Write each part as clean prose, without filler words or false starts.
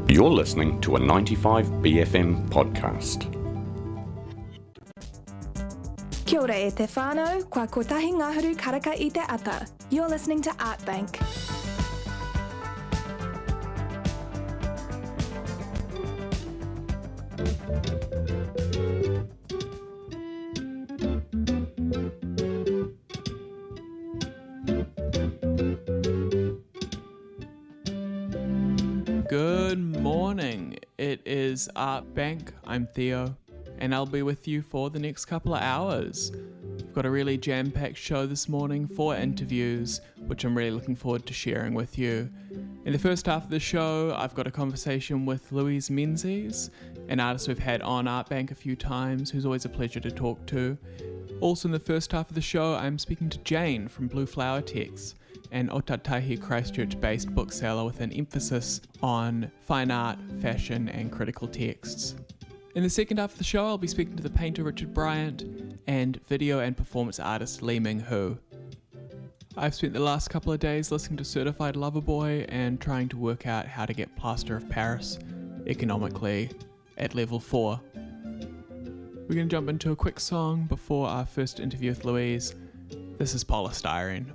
You're listening to a 95bfm podcast. Kia ora e te whānau, kua kotahi ngāhuru karaka I te ata. You're listening to Art Bank. Good morning. It is Art Bank. I'm Theo, and I'll be with you for the next couple of hours. We've got a really jam-packed show this morning, 4 interviews, which I'm really looking forward to sharing with you. In the first half of the show, I've got a conversation with Louise Menzies, an artist we've had on Art Bank a few times, who's always a pleasure to talk to. Also in the first half of the show, I'm speaking to Jane from Blue Flower Texts, an Otatahi Christchurch-based bookseller with an emphasis on fine art, fashion, and critical texts. In the second half of the show, I'll be speaking to the painter Richard Bryant and video and performance artist Lee Ming Hu. I've spent the last couple of days listening to Certified Lover Boy and trying to work out how to get Plaster of Paris economically at level 4. We're going to jump into a quick song before our first interview with Louise. This is Polystyrene.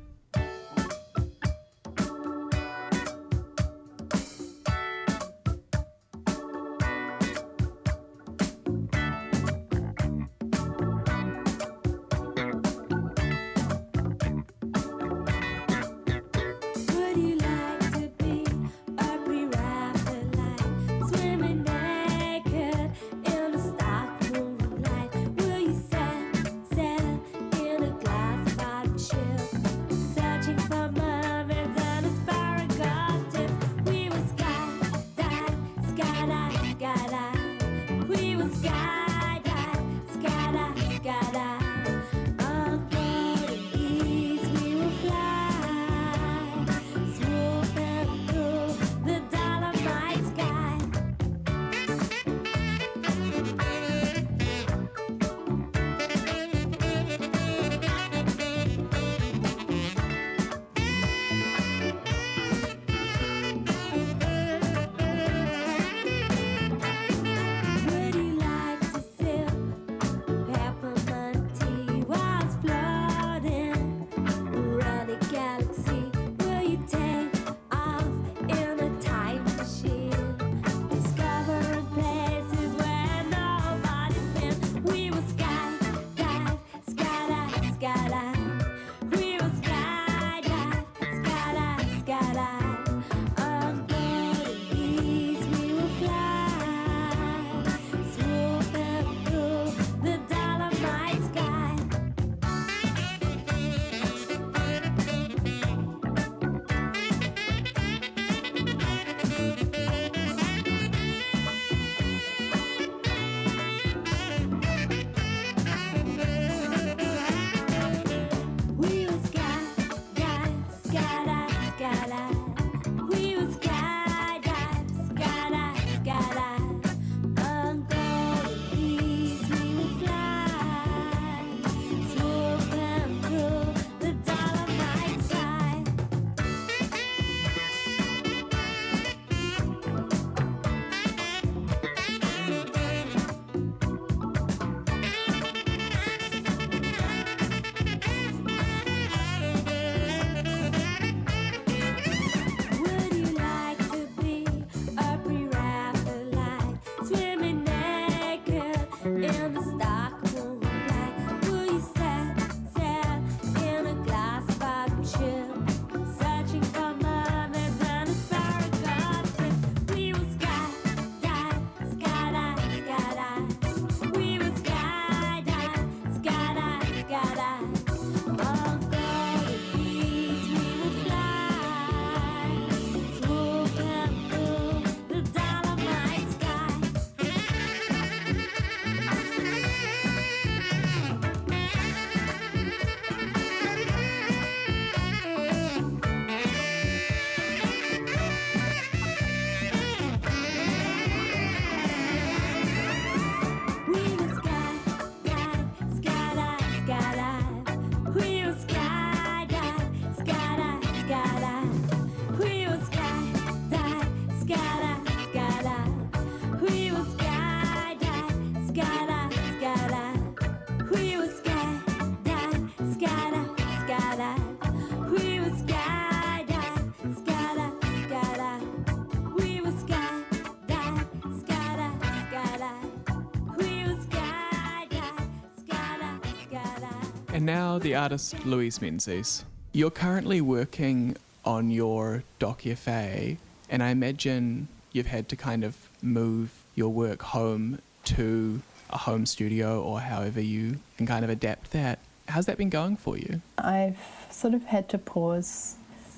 And now the artist Louise Menzies. You're currently working on your docu-FA, and I imagine you've had to kind of move your work home to a home studio or however you can kind of adapt that. How's that been going for you? I've sort of had to pause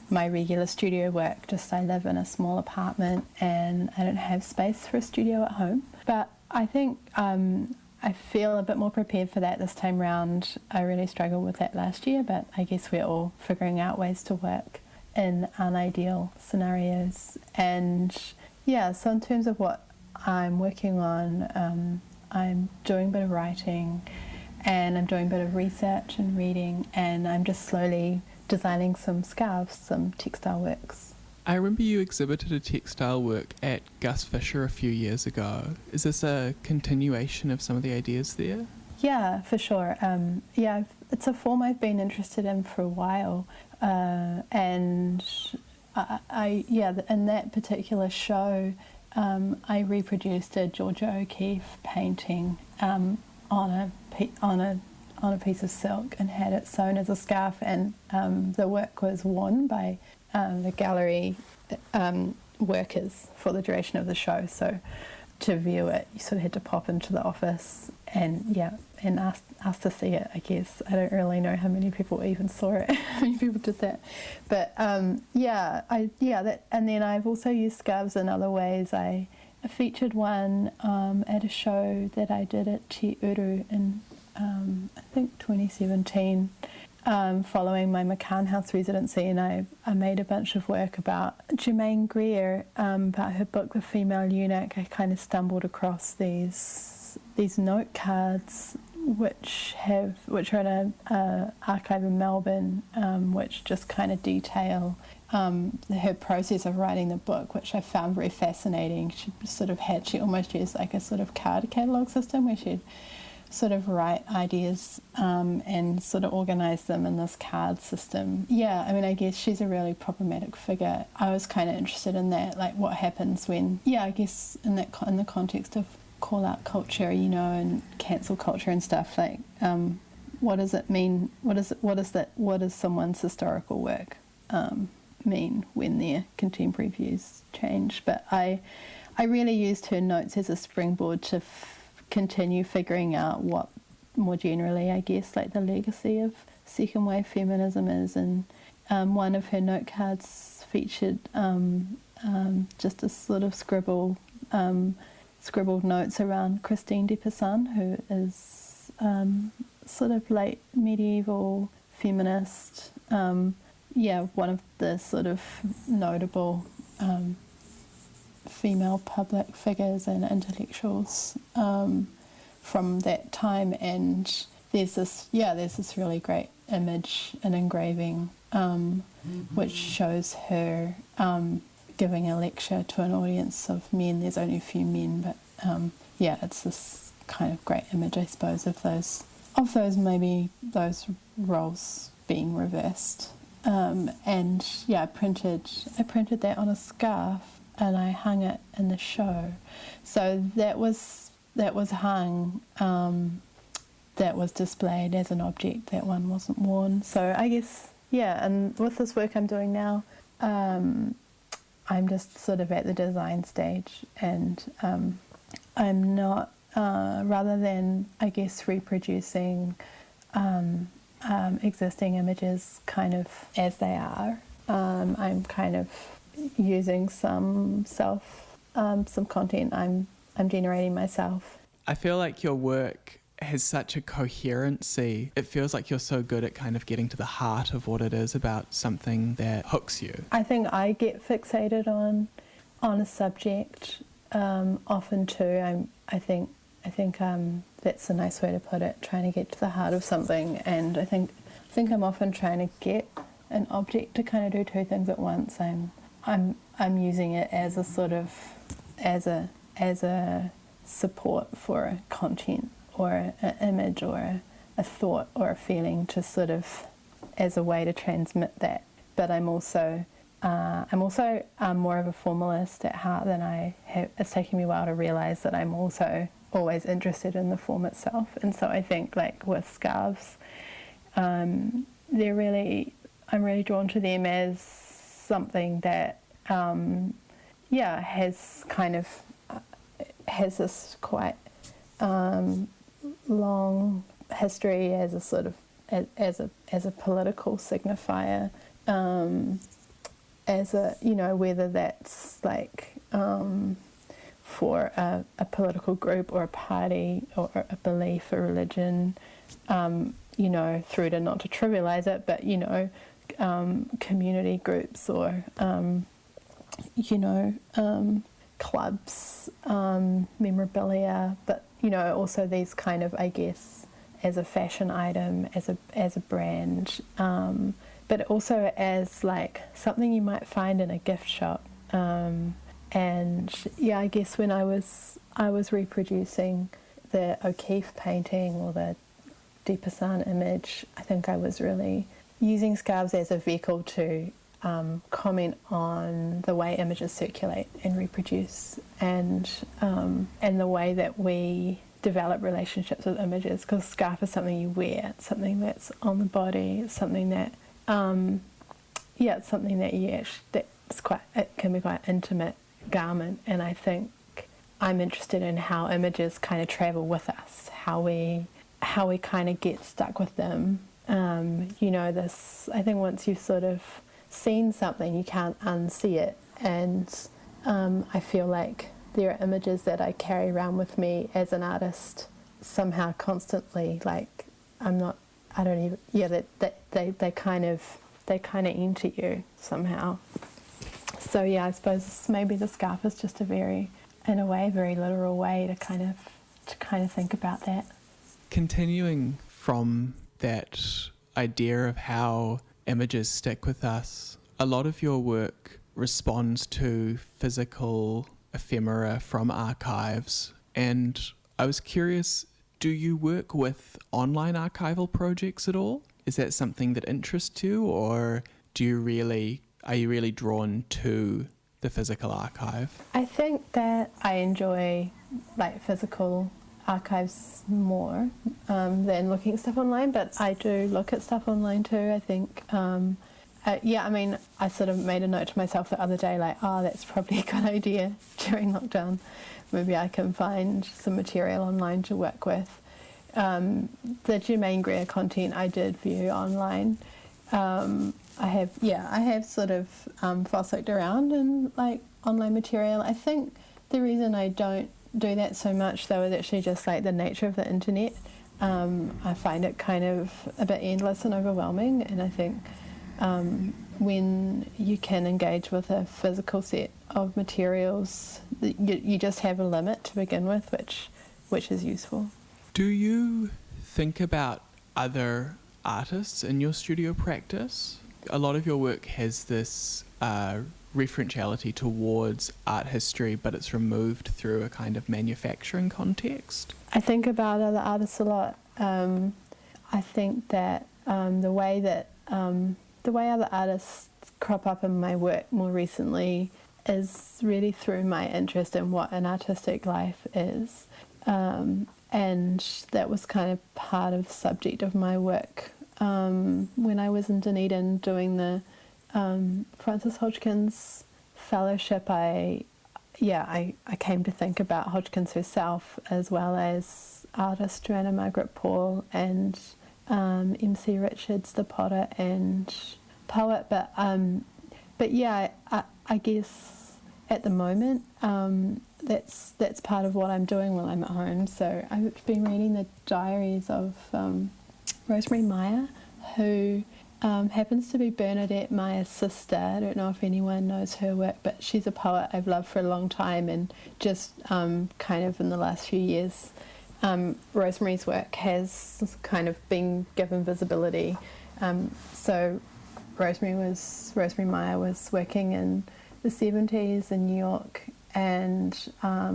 my regular studio work. Just I live in a small apartment and I don't have space for a studio at home. But I think I feel a bit more prepared for that this time round. I really struggled with that last year, but I guess we're all figuring out ways to work in unideal scenarios. And yeah, so in terms of what I'm working on, I'm doing a bit of writing and I'm doing a bit of research and reading, and I'm just slowly designing some scarves, some textile works. I remember you exhibited a textile work at Gus Fisher a few years ago. Is this a continuation of some of the ideas there? Yeah, for sure. It's a form I've been interested in for a while, and in that particular show, I reproduced a Georgia O'Keeffe painting on a piece of silk and had it sewn as a scarf, and the work was worn by the gallery workers for the duration of the show. So to view it, you sort of had to pop into the office and ask to see it, I guess. I don't really know how many people even saw it, how many people did that. But and then I've also used scarves in other ways. I featured one at a show that I did at Te Uru in I think 2017, following my McCann House residency, and I made a bunch of work about Germaine Greer, about her book The Female Eunuch. I kind of stumbled across these note cards which are in an archive in Melbourne, which just kind of detail her process of writing the book, which I found very fascinating. She almost used like a sort of card catalogue system where she'd sort of write ideas and sort of organise them in this card system. Yeah, I mean, I guess she's a really problematic figure. I was kind of interested in that, like what happens when, I guess in the context of call-out culture, and cancel culture and stuff, like what does it mean? What does someone's historical work mean when their contemporary views change? But I really used her notes as a springboard to continue figuring out what more generally, I guess, like the legacy of second wave feminism is. And one of her note cards featured just a sort of scribbled notes around Christine de Pizan, who is sort of late medieval feminist, one of the sort of notable female public figures and intellectuals from that time. And there's this really great image, an engraving, which shows her giving a lecture to an audience of men. There's only a few men, but it's this kind of great image, I suppose, of those roles being reversed. I printed that on a scarf and I hung it in the show. So that was hung, that was displayed as an object. That one wasn't worn. So I guess, and with this work I'm doing now, I'm just sort of at the design stage, and I'm not, rather than, I guess, reproducing existing images kind of as they are, I'm kind of using some content I'm generating myself. I feel like your work has such a coherency. It feels like you're so good at kind of getting to the heart of what it is about something that hooks you. I think I get fixated on a subject often too. I think that's a nice way to put it, trying to get to the heart of something. And I think I'm often trying to get an object to kind of do two things at once. I'm using it as a sort of as a support for a content or an image or a thought or a feeling, to sort of as a way to transmit that. But I'm also more of a formalist at heart than I have. It's taken me a while to realise that I'm also always interested in the form itself. And so I think, like with scarves, I'm really drawn to them as something that has this quite long history as a sort of as a political signifier, as a, whether that's like for a political group or a party or a belief or religion, through to, not to trivialize it, but community groups or clubs, memorabilia, but also these kind of, I guess, as a fashion item, as a brand, but also as like something you might find in a gift shop. And yeah, I guess when I was reproducing the O'Keeffe painting or the De Paysanne image, I think I was really using scarves as a vehicle to comment on the way images circulate and reproduce, and the way that we develop relationships with images, because scarf is something you wear, it's something that's on the body, it's something that it's something that it can be quite intimate garment, and I think I'm interested in how images kind of travel with us, how we kind of get stuck with them. I think once you've sort of seen something, you can't unsee it, and I feel like there are images that I carry around with me as an artist somehow constantly, like they kind of enter you somehow. So yeah, I suppose maybe the scarf is just a very literal way to kind of think about that. Continuing from that idea of how images stick with us, a lot of your work responds to physical ephemera from archives, and I was curious, do you work with online archival projects at all? Is that something that interests you, or are you really drawn to the physical archive? I think that I enjoy like physical archives more than looking at stuff online, but I do look at stuff online too. I think I sort of made a note to myself the other day, like, that's probably a good idea during lockdown. Maybe I can find some material online to work with. The Jermaine Greer content I did view online. I have sort of fossicked around in like online material. I think the reason I don't do that so much though is actually just like the nature of the internet. I find it kind of a bit endless and overwhelming, and I think when you can engage with a physical set of materials, you just have a limit to begin with, which is useful. Do you think about other artists in your studio practice? A lot of your work has this referentiality towards art history, but it's removed through a kind of manufacturing context. I think about other artists a lot. I think that the way other artists crop up in my work more recently is really through my interest in what an artistic life is. And that was kind of part of the subject of my work. When I was in Dunedin doing the Frances Hodgkins Fellowship, I came to think about Hodgkins herself as well as artists Joanna Margaret Paul and MC Richards, the potter and poet. But yeah, I guess at the moment that's part of what I'm doing while I'm at home. So I've been reading the diaries of Rosemary Meyer, who happens to be Bernadette Meyer's sister. I don't know if anyone knows her work, but she's a poet I've loved for a long time, and just kind of in the last few years, Rosemary's work has kind of been given visibility. So Rosemary Meyer was working in the 70s in New York, and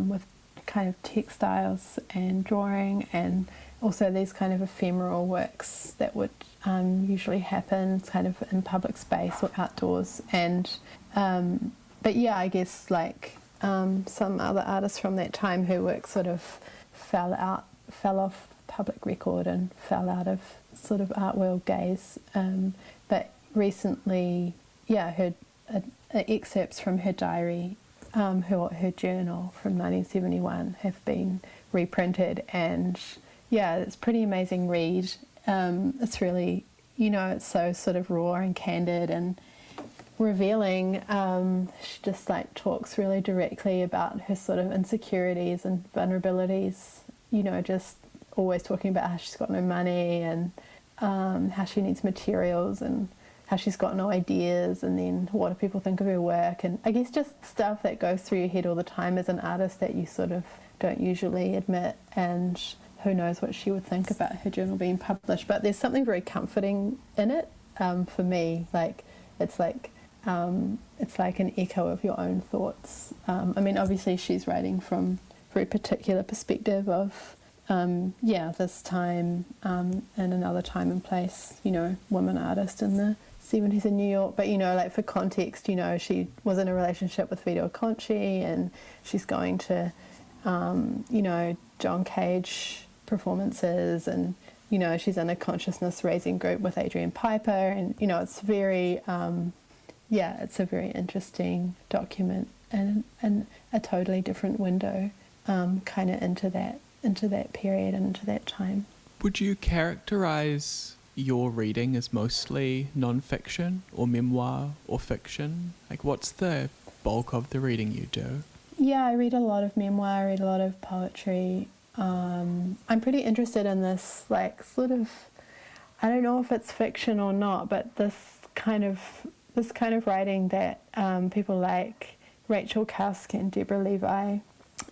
with kind of textiles and drawing, and also these kind of ephemeral works that would usually happen kind of in public space or outdoors. And but yeah, I guess like some other artists from that time whose work sort of fell off public record and fell out of sort of art world gaze. But recently, heard excerpts from her diary, her journal from 1971 have been reprinted, and it's a pretty amazing read. It's really, it's so sort of raw and candid and revealing. She just like talks really directly about her sort of insecurities and vulnerabilities, just always talking about how she's got no money and how she needs materials and how she's got no ideas, and then what do people think of her work, and I guess just stuff that goes through your head all the time as an artist that you sort of don't usually admit, and who knows what she would think about her journal being published. But there's something very comforting in it, for me. It's like an echo of your own thoughts. I mean, obviously she's writing from a very particular perspective of this time and another time and place, woman artist in the 70s in New York. But, like for context, she was in a relationship with Vito Conchi, and she's going to, John Cage performances, and, she's in a consciousness raising group with Adrian Piper, and, it's very, it's a very interesting document and a totally different window kind of into that period and into that time. Would you characterize your reading as mostly non-fiction or memoir or fiction? Like, what's the bulk of the reading you do? Yeah, I read a lot of memoir, I read a lot of poetry. I'm pretty interested in this, like, sort of, I don't know if it's fiction or not, but this kind of writing that people like Rachel Cusk and Deborah Levi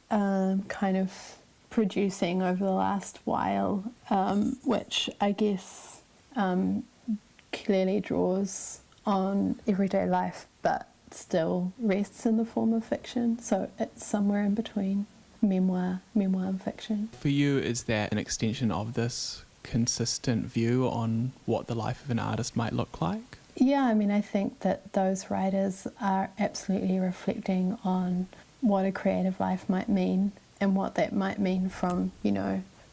kind of producing over the last while, which I guess clearly draws on everyday life, but still rests in the form of fiction. So it's somewhere in between memoir and fiction. For you, is that an extension of this consistent view on what the life of an artist might look like? Yeah, I mean, I think that those writers are absolutely reflecting on what a creative life might mean and what that might mean from,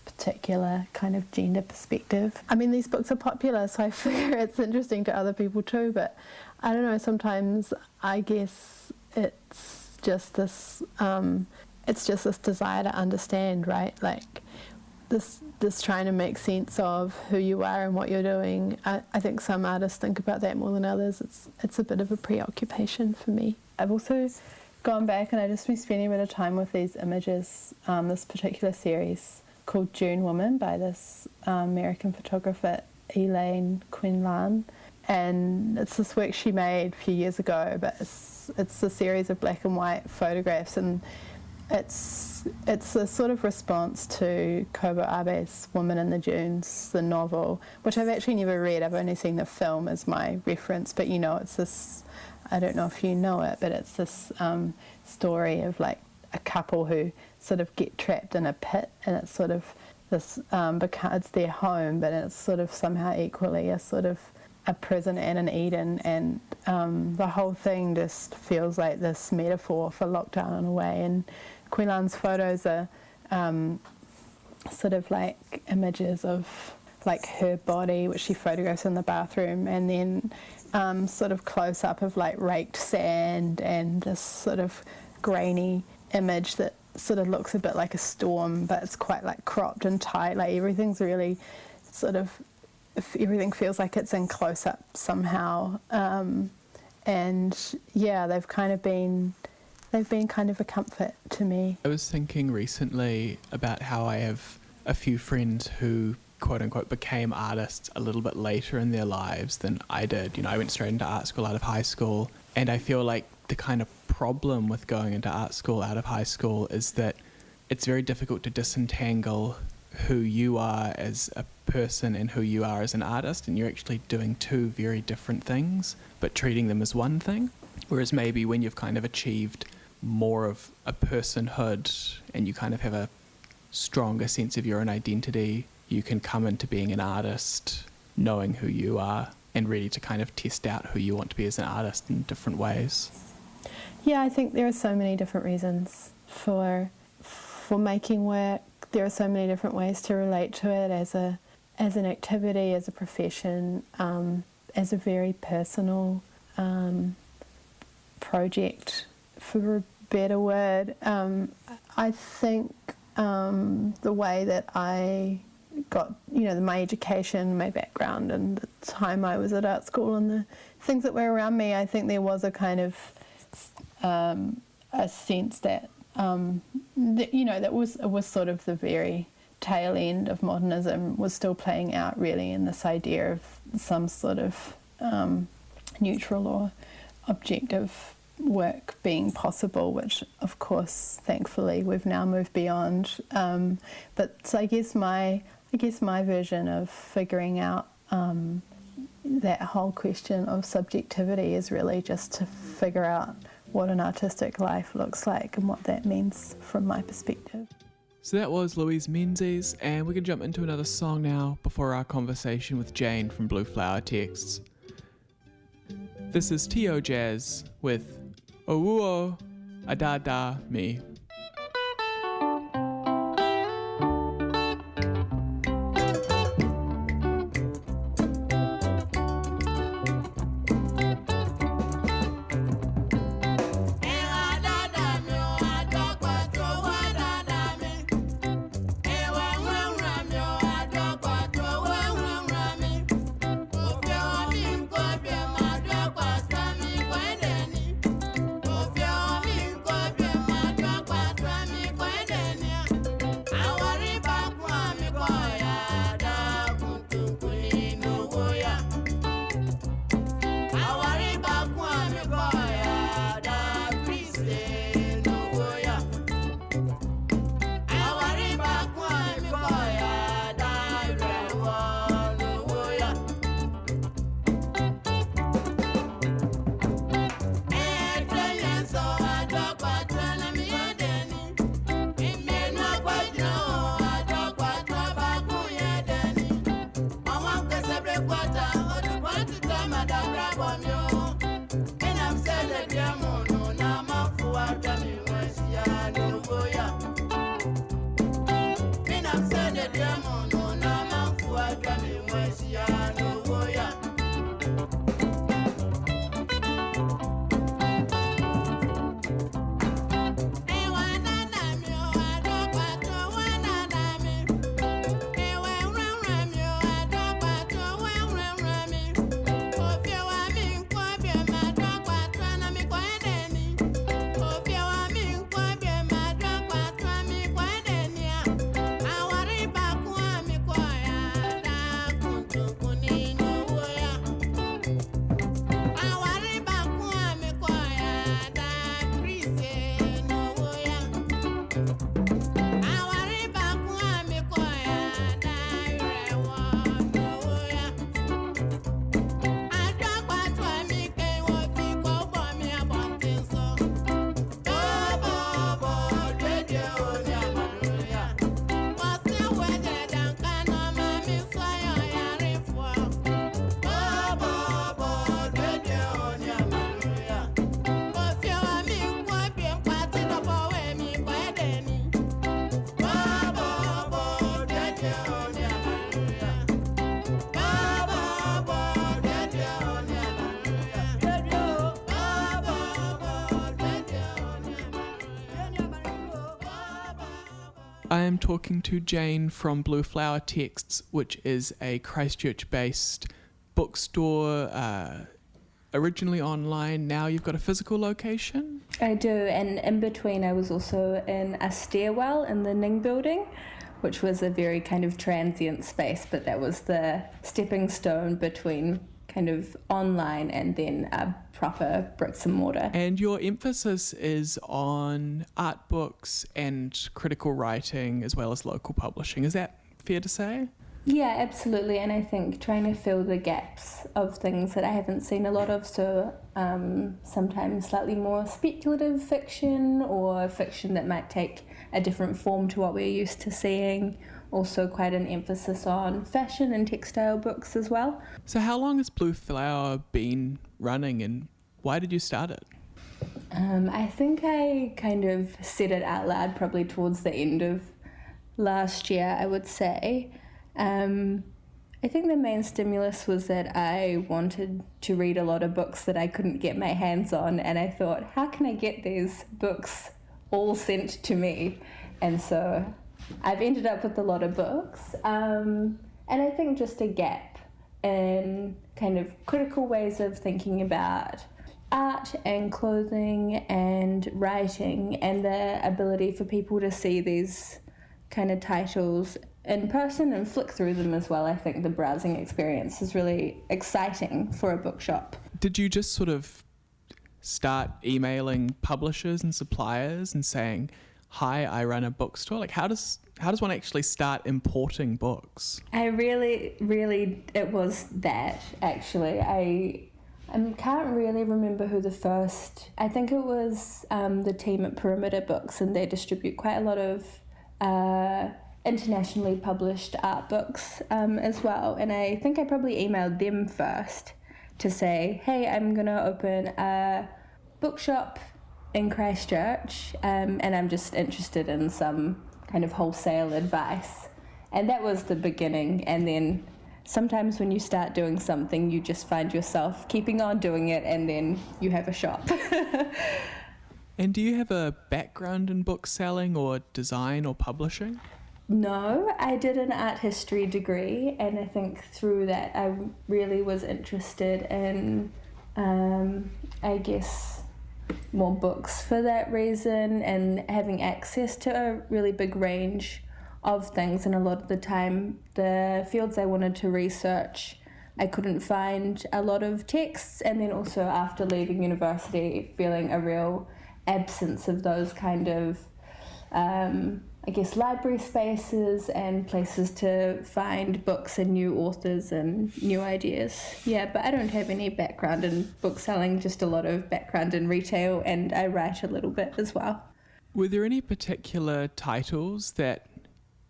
particular kind of gender perspective. I mean, these books are popular, so I figure it's interesting to other people too, but I don't know, sometimes I guess it's just this desire to understand, right? Like this trying to make sense of who you are and what you're doing. I think some artists think about that more than others. It's a bit of a preoccupation for me. I've also gone back and I've just been spending a bit of time with these images, this particular series called June Woman by this American photographer Elaine Quinlan, and it's this work she made a few years ago, but it's a series of black and white photographs, and it's a sort of response to Kobo Abe's Woman in the Dunes, the novel, which I've actually never read. I've only seen the film as my reference, but it's this, I don't know if you know it, but it's this story of like a couple who sort of get trapped in a pit, and it's sort of this, it's their home, but it's sort of somehow equally a sort of a prison and an Eden, and the whole thing just feels like this metaphor for lockdown in a way. And Quinlan's photos are sort of like images of like her body, which she photographs in the bathroom, and then sort of close up of like raked sand, and this sort of grainy image that sort of looks a bit like a storm, but it's quite like cropped and tight. Like everything's really sort of, everything feels like it's in close up somehow. And yeah, they've been kind of a comfort to me. I was thinking recently about how I have a few friends who quote unquote became artists a little bit later in their lives than I did. I went straight into art school out of high school, and I feel like the kind of problem with going into art school out of high school is that it's very difficult to disentangle who you are as a person and who you are as an artist, and you're actually doing two very different things but treating them as one thing. Whereas maybe when you've kind of achieved more of a personhood and you kind of have a stronger sense of your own identity, you can come into being an artist knowing who you are and ready to kind of test out who you want to be as an artist in different ways. Yeah, I think there are so many different reasons for for making work. There are so many different ways to relate to it as an activity, as a profession, as a very personal project, for a better word. I think the way that I got, my education, my background, and the time I was at art school and the things that were around me, I think there was a kind of a sense that, that was sort of the very tail end of modernism, was still playing out really in this idea of some sort of neutral or objective work being possible, which of course thankfully we've now moved beyond. But so I guess my version of figuring out that whole question of subjectivity is really just to figure out what an artistic life looks like and what that means from my perspective. So that was Louise Menzies, and we can jump into another song now before our conversation with Jane from Blue Flower Texts. This is Tio Jazz with Owuo Adada Me. I am talking to Jane from Blue Flower Texts, which is a Christchurch-based bookstore, originally online. Now you've got a physical location? I do, and in between I was also in a stairwell in the Ning building, which was a very kind of transient space, but that was the stepping stone between kind of online and then a proper bricks and mortar. And your emphasis is on art books and critical writing as well as local publishing. Is that fair to say? Yeah, absolutely. And I think trying to fill the gaps of things that I haven't seen a lot of, so sometimes slightly more speculative fiction or fiction that might take a different form to what we're used to seeing. Also quite an emphasis on fashion and textile books as well. So how long has Blue Flower been running and why did you start it? I think I kind of said it out loud probably towards the end of last year, I would say. I think the main stimulus was that I wanted to read a lot of books that I couldn't get my hands on, and I thought, how can I get these books all sent to me? And so I've ended up with a lot of books, and I think just a gap in kind of critical ways of thinking about art and clothing and writing, and the ability for people to see these kind of titles in person and flick through them as well. I think the browsing experience is really exciting for a bookshop. Did you just sort of start emailing publishers and suppliers and saying, hi, I run a bookstore? Like, how does one actually start importing books? I really, it was that, actually. I can't really remember who the first, I think it was the team at Perimeter Books, and they distribute quite a lot of internationally published art books as well. And I think I probably emailed them first to say, hey, I'm going to open a bookshop in Christchurch, and I'm just interested in some kind of wholesale advice. And that was the beginning. And then sometimes when you start doing something, you just find yourself keeping on doing it, and then you have a shop. And do you have a background in book selling or design or publishing? No, I did an art history degree, and I think through that I really was interested in, I guess, more books for that reason, and having access to a really big range of things. And a lot of the time, the fields I wanted to research, I couldn't find a lot of texts, and then also after leaving university, feeling a real absence of those kind of I guess library spaces and places to find books and new authors and new ideas. Yeah, but I don't have any background in book selling, just a lot of background in retail, and I write a little bit as well. Were there any particular titles that,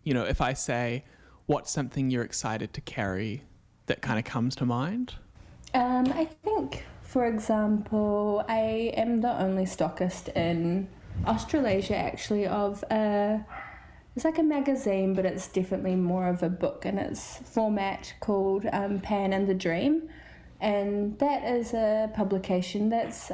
you know, if I say, what's something you're excited to carry, that kind of comes to mind? I think, for example, I am the only stockist in Australasia, actually, of it's like a magazine, but it's definitely more of a book in its format, called Pan and the Dream. And that is a publication that's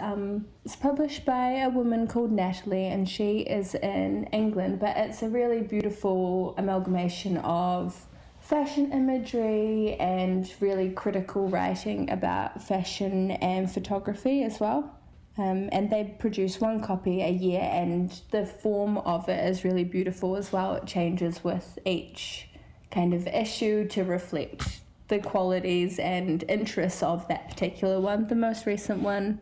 it's published by a woman called Natalie, and she is in England, but it's a really beautiful amalgamation of fashion imagery and really critical writing about fashion and photography as well. And they produce one copy a year, and the form of it is really beautiful as well. It changes with each kind of issue to reflect the qualities and interests of that particular one. The most recent one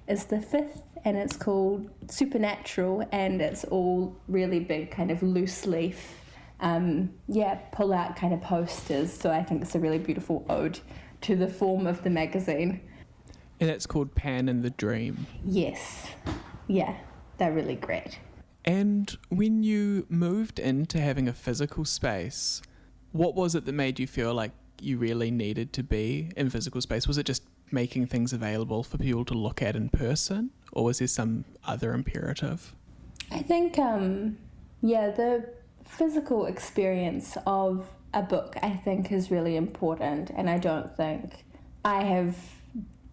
is the 5th, and it's called Supernatural, and it's all really big kind of loose leaf, pull out kind of posters. So I think it's a really beautiful ode to the form of the magazine. And it's called Pan and the Dream. Yes. Yeah, they're really great. And when you moved into having a physical space, what was it that made you feel like you really needed to be in physical space? Was it just making things available for people to look at in person, or was there some other imperative? I think, the physical experience of a book, I think, is really important, and I don't think I have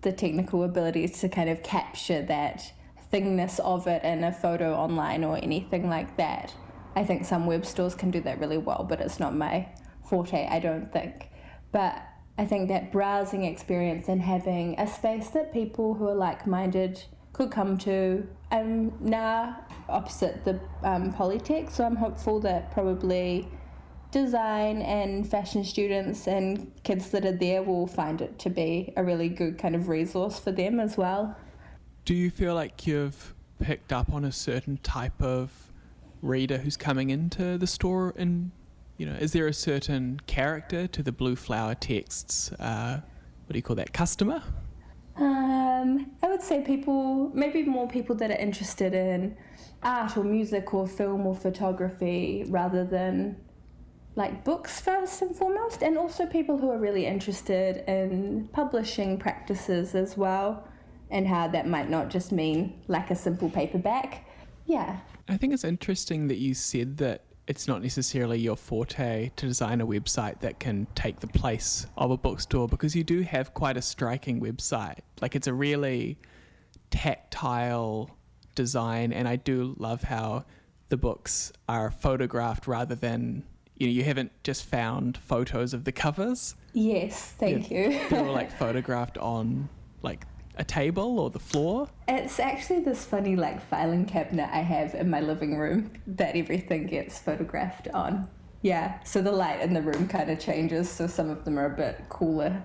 the technical abilities to kind of capture that thingness of it in a photo online or anything like that. I think some web stores can do that really well, but it's not my forte, I don't think. But I think that browsing experience and having a space that people who are like-minded could come to. I'm now opposite the Polytech, so I'm hopeful that probably design and fashion students and kids that are there will find it to be a really good kind of resource for them as well. Do you feel like you've picked up on a certain type of reader who's coming into the store, and is there a certain character to the Blue Flower texts? What do you call that, customer? I would say maybe more people that are interested in art or music or film or photography rather than like books first and foremost, and also people who are really interested in publishing practices as well. and how that might not just mean like a simple paperback. Yeah. I think it's interesting that you said that it's not necessarily your forte to design a website that can take the place of a bookstore, because you do have quite a striking website. Like, it's a really tactile design, and I do love how the books are photographed rather than, you haven't just found photos of the covers. Yes, thank you. They're all like photographed on like a table or the floor. It's actually this funny like filing cabinet I have in my living room that everything gets photographed on. Yeah, so the light in the room kind of changes, so some of them are a bit cooler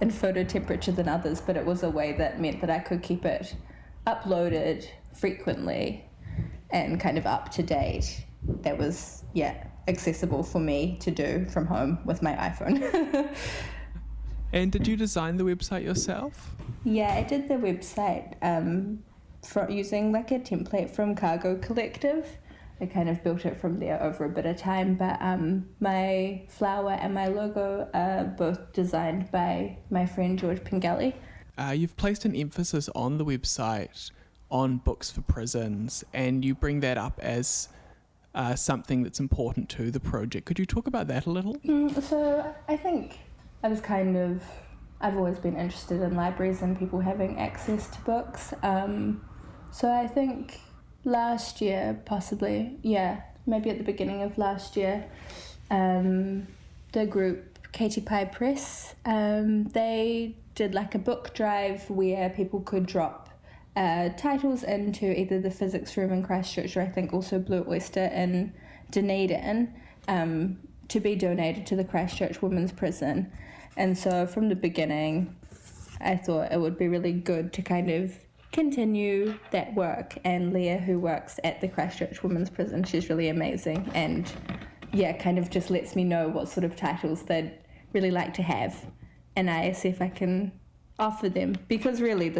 in photo temperature than others, but it was a way that meant that I could keep it uploaded frequently and kind of up to date. That was, accessible for me to do from home with my iPhone. And did you design the website yourself? Yeah, I did the website using like a template from Cargo Collective. I kind of built it from there over a bit of time, but my flower and my logo are both designed by my friend George Pingelli. You've placed an emphasis on the website on books for prisons, and you bring that up as something that's important to the project. Could you talk about that a little? So I think I've always been interested in libraries and people having access to books. So I think last year, possibly, maybe at the beginning of last year, the group Katie Pie Press, they did like a book drive where people could drop titles into either the physics room in Christchurch or I think also Blue Oyster in Dunedin to be donated to the Christchurch Women's Prison. And so from the beginning, I thought it would be really good to kind of continue that work. And Leah, who works at the Christchurch Women's Prison, she's really amazing and kind of just lets me know what sort of titles they'd really like to have. And I see if I can offer them, because really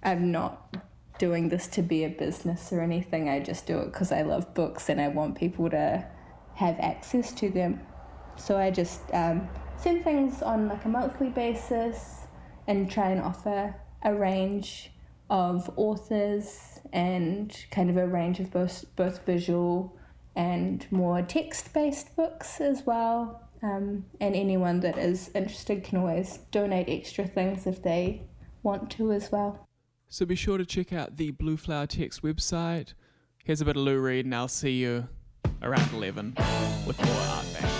I'm not doing this to be a business or anything. I just do it because I love books and I want people to have access to them. So I just send things on like a monthly basis and try and offer a range of authors and kind of a range of both visual and more text-based books as well. And anyone that is interested can always donate extra things if they want to as well. So be sure to check out the Blue Flower Text website. Here's a bit of Lou Reed, and I'll see you around 11 with more Art Bank.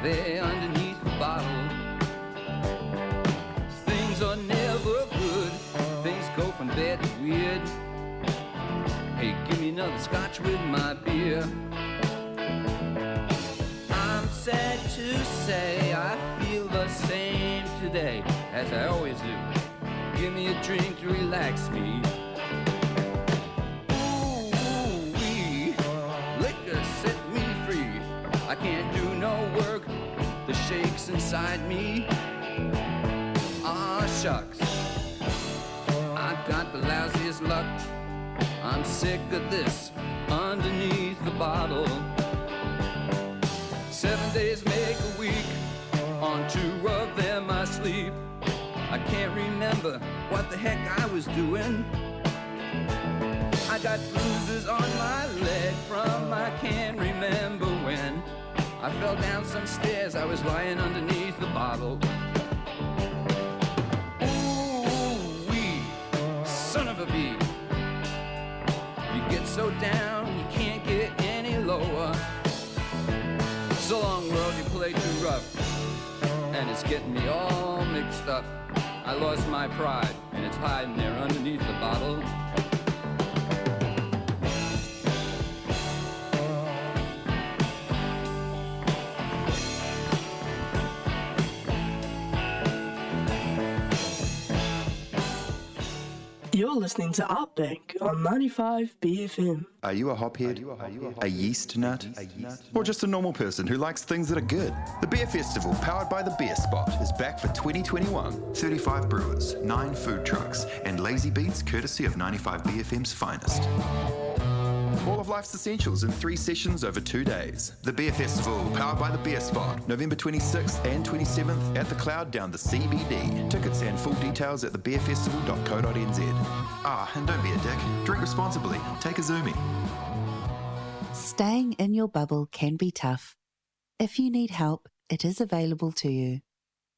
There underneath the bottle. Things are never good. Things go from bad to weird. Hey, give me another scotch with my beer. I'm sad to say I feel the same today as I always do. Give me a drink to relax me. Ooh-wee, liquor set me free. I can't do no work, the shakes inside me. Ah, shucks, I've got the lousiest luck. I'm sick of this underneath the bottle. 7 days make a week, on 2 of them I sleep. I can't remember what the heck I was doing. I got bruises on my leg from I can't remember when. I fell down some stairs, I was lying underneath the bottle. Ooh-wee, son of a bee. You get so down, you can't get any lower. So long, world, you play too rough, and it's getting me all mixed up. I lost my pride, and it's hiding there underneath the bottle. You're listening to Art Bank on 95bfm. Are you a hophead? A yeast nut? Or just a normal person who likes things that are good? The Beer Festival, powered by the Beer Spot, is back for 2021. 35 brewers, 9 food trucks, and lazy beats courtesy of 95bfm's finest. All of life's essentials in 3 sessions over 2 days. The Beer Festival, powered by the Beer Spot, November 26th and 27th at the Cloud down the CBD. Tickets and full details at thebeerfestival.co.nz. And don't be a dick. Drink responsibly. Take a Zoomie. Staying in your bubble can be tough. If you need help, it is available to you.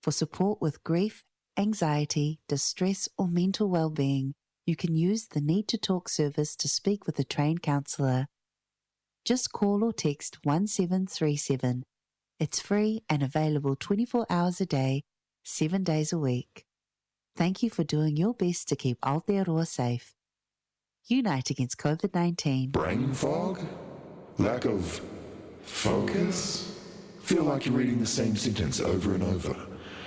For support with grief, anxiety, distress, or mental well-being, you can use the Need to Talk service to speak with a trained counsellor. Just call or text 1737. It's free and available 24 hours a day, 7 days a week. Thank you for doing your best to keep Aotearoa safe. Unite against COVID-19. Brain fog? Lack of focus? Feel like you're reading the same sentence over and over.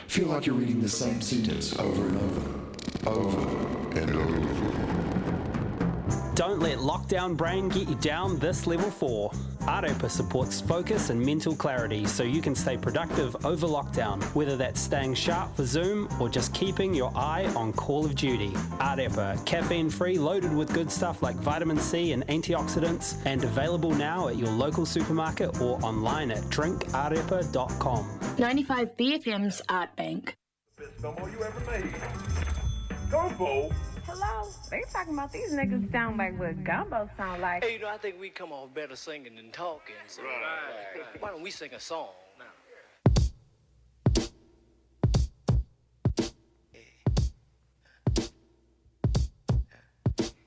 Feel like you're reading the same sentence over and over. Over and over. Don't let lockdown brain get you down this level 4. Arepa supports focus and mental clarity so you can stay productive over lockdown, whether that's staying sharp for Zoom or just keeping your eye on Call of Duty. Arepa, caffeine-free, loaded with good stuff like vitamin C and antioxidants, and available now at your local supermarket or online at drinkarepa.com. 95bfm's Art Bank. Best gumbo you ever made. Gumbo? Hello? They talking about these niggas sound like what gumbo sound like. Hey, I think we come off better singing than talking. So right. Why don't we sing a song now?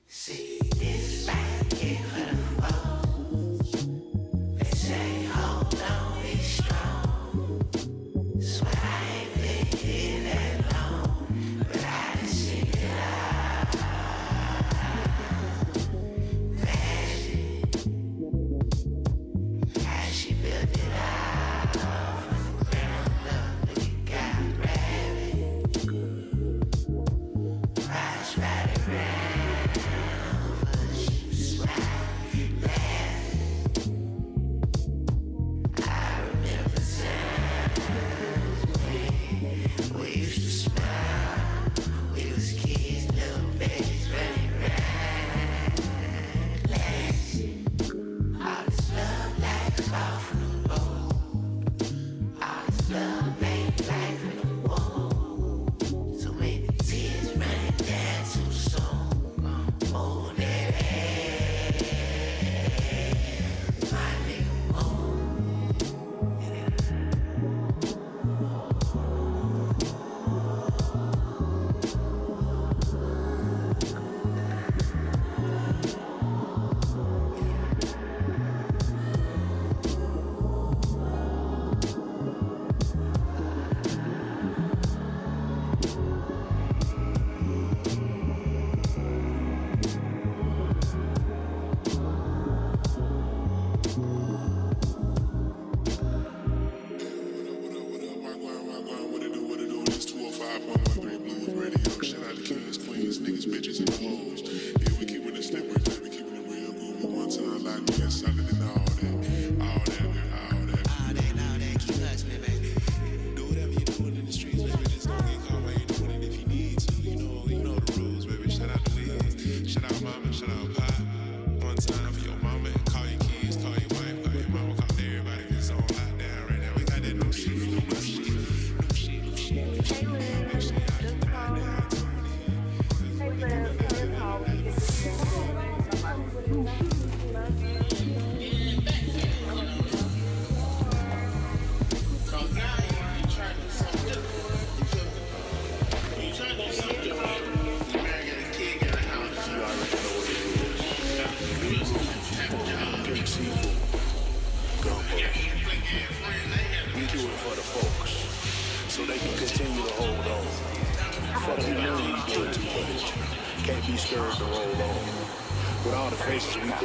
See this back here for the foes. They say, hold on, be strong. Swear I ain't been here that long, but I done seen it all.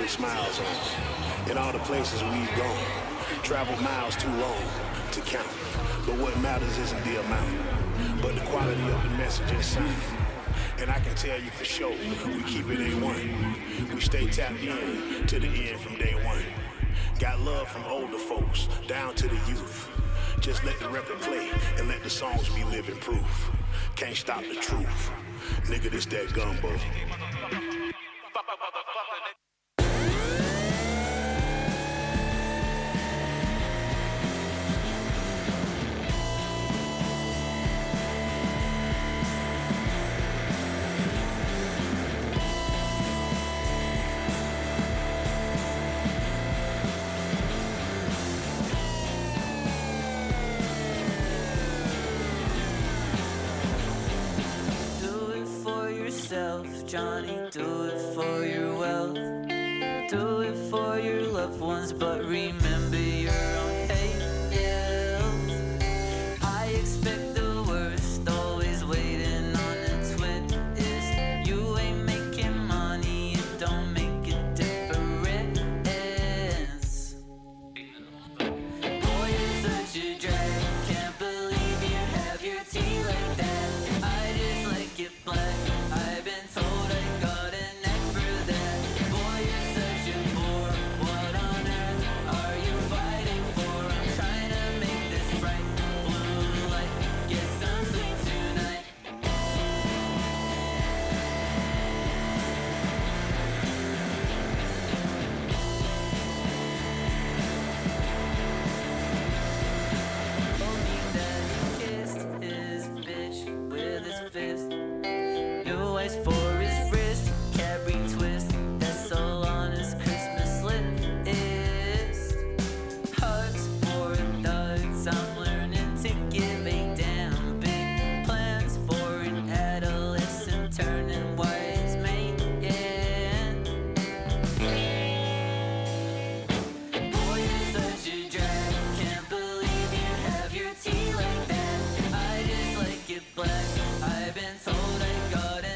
Smiles on. In all the places we've gone, traveled miles too long to count. But what matters isn't the amount, but the quality of the message inside. And I can tell you for sure, we keep it A1. We stay tapped in to the end from day one. Got love from older folks down to the youth. Just let the record play and let the songs be living proof. Can't stop the truth. Nigga, this that gumbo. Johnny, do it for your wealth, do it for your loved ones, but remember your own health. I expect the worst, always waiting on a twist. You ain't making money, it don't make a difference. Boy, you're such a drag, can't believe you have your tea like that. I just like it black. I've been told for his wrist, carry twist, that's all on his Christmas list. Hugs for thugs, I'm learning to give a damn. Big plans for an adolescent turning wise man. Boy, you're such a drag, can't believe you have your tea like that. I just like it black, I've been told I got it.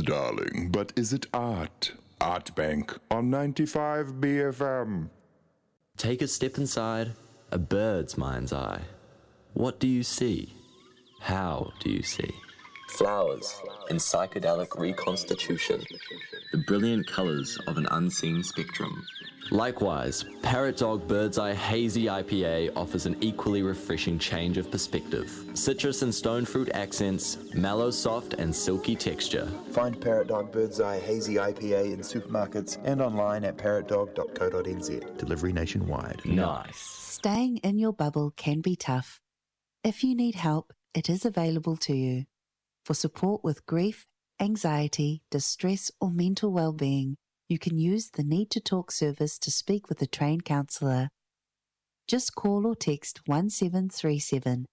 Darling, but is it art? Art Bank on 95 BFM. Take a step inside a bird's mind's eye. What do you see? How do you see? Flowers in psychedelic reconstitution. The brilliant colors of an unseen spectrum. Likewise, Parrot Dog Bird's Eye Hazy IPA offers an equally refreshing change of perspective. Citrus and stone fruit accents, mellow, soft, and silky texture. Find Parrot Dog Bird's Eye Hazy IPA in supermarkets and online at parrotdog.co.nz. Delivery nationwide. Nice. Staying in your bubble can be tough. If you need help, it is available to you. For support with grief, anxiety, distress, or mental well-being, you can use the Need to Talk service to speak with a trained counsellor. Just call or text 1737.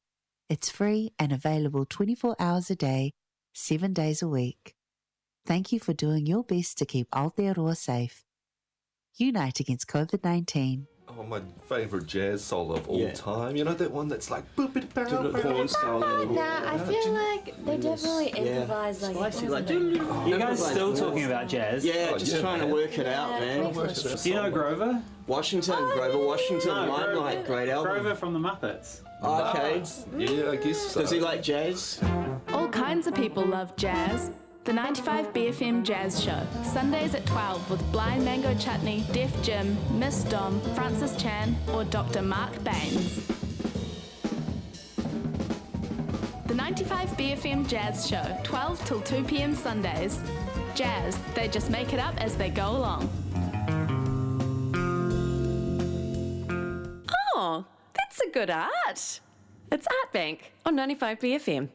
It's free and available 24 hours a day, 7 days a week. Thank you for doing your best to keep Aotearoa safe. Unite against COVID-19. Oh, my favourite jazz solo of all time. You know that one that's like boopity pow Nah, I feel like they definitely improvise like You guys still talking about jazz? Yeah, just trying to work it out, man. Do you know Grover? Grover Washington, Limelight, great album. Grover from the Muppets. Okay. Yeah, I guess so. Does he like jazz? All kinds of people love jazz. The 95BFM Jazz Show, Sundays at 12 with Blind Mango Chutney, Def Jim, Miss Dom, Francis Chan, or Dr. Mark Baines. The 95BFM Jazz Show, 12 till 2 p.m. Sundays. Jazz, they just make it up as they go along. Oh, that's a good art. It's Art Bank on 95BFM.